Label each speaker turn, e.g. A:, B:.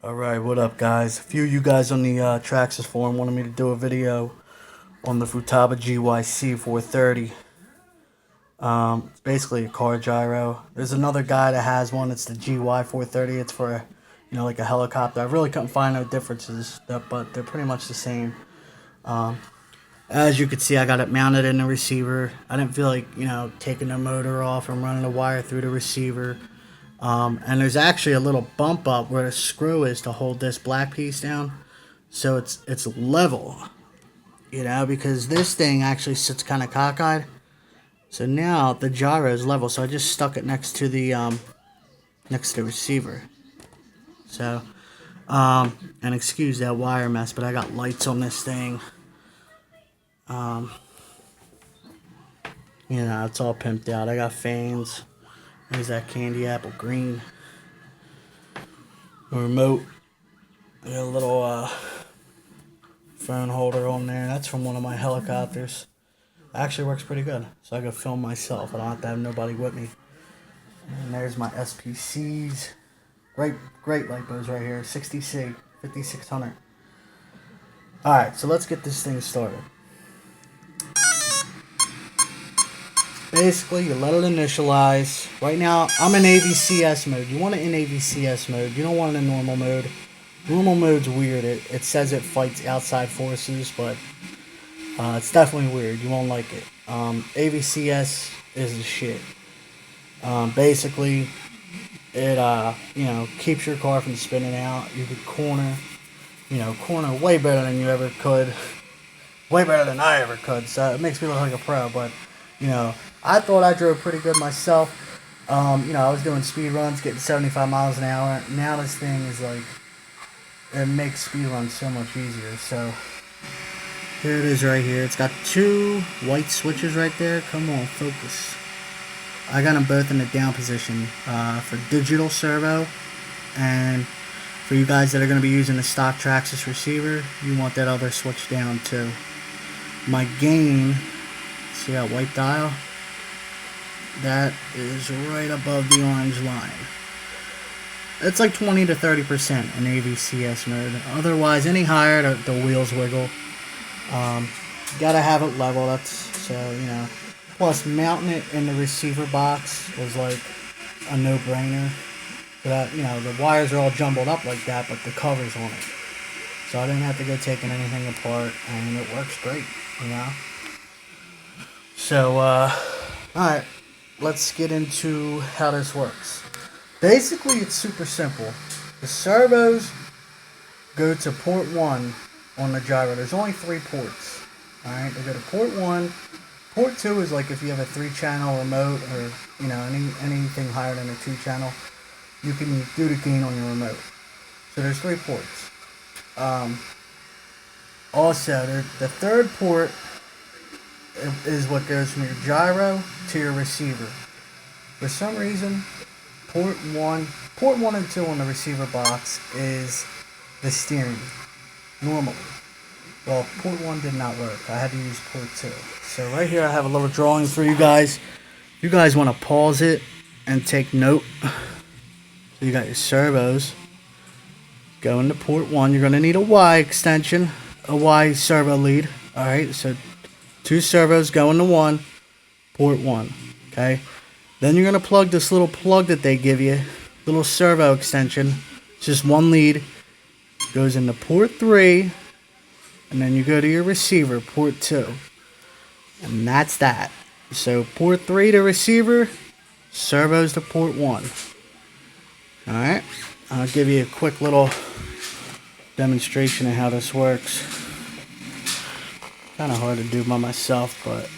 A: Alright, what up guys? A few of you guys on the Traxxas forum wanted me to do a video on the Futaba GYC 430. It's basically a car gyro. There's another guy that has one, it's the GY 430. It's for, like a helicopter. I really couldn't find no differences, but they're pretty much the same. As you can see, I got it mounted in the receiver. I didn't feel like, taking the motor off and running the wire through the receiver. And there's actually a little bump up where the screw is to hold this black piece down, so it's level, because this thing actually sits kind of cockeyed. So now the gyro is level, so I just stuck it next to the receiver. So and excuse that wire mess, but I got lights on this thing. It's all pimped out. I got fans. There's that candy apple green. The remote. I got a little phone holder on there. That's from one of my helicopters. Actually works pretty good. So I can film myself. I don't have to have nobody with me. And there's my SPCs. Great lipos right here. 60C, 5600. Alright, so let's get this thing started. Basically, you let it initialize. Right now, I'm in AVCS mode. You want it in AVCS mode. You don't want it in normal mode. Normal mode's weird. It says it fights outside forces, but it's definitely weird. You won't like it. AVCS is the shit. Basically, it keeps your car from spinning out. You could corner way better than you ever could. Way better than I ever could. So it makes me look like a pro, but I thought I drove pretty good myself. I was doing speed runs, getting 75 miles an hour. Now this thing is like, it makes speed runs so much easier. So here it is right here. It's got two white switches right there. Come on, focus. I got them both in the down position for digital servo, and for you guys that are going to be using the stock Traxxas receiver, you want that other switch down too. My gain, see that white dial? That is right above the orange line. It's like 20 to 30% in AVCS mode. Otherwise, any higher, the wheels wiggle. Gotta have it level. Plus, mounting it in the receiver box was like a no-brainer. That the wires are all jumbled up like that, but the cover's on it, so I didn't have to go taking anything apart, and it works great. So, alright, let's get into how this works. Basically, it's super simple. The servos go to port 1 on the gyro. There's only 3 ports. Alright, they go to port 1. Port 2 is like if you have a 3-channel remote, or, anything higher than a 2-channel. You can do the gain on your remote. So there's 3 ports. Also, the third port is what goes from your gyro to your receiver. For some reason, port 1 and 2 on the receiver box is the steering, normally. Well, port 1 did not work. I had to use port 2. So right here I have a little drawing for you guys. If you guys want to pause it and take note. So you got your servos. Go into port 1. You're going to need a Y extension, a Y servo lead. Alright, so 2 servos go into 1, port 1. Okay? Then you're going to plug this little plug that they give you, little servo extension. It's just 1 lead. Goes into port 3, and then you go to your receiver, port 2. And that's that. So port 3 to receiver, servos to port 1. Alright, I'll give you a quick little demonstration of how this works. Kind of hard to do by myself, but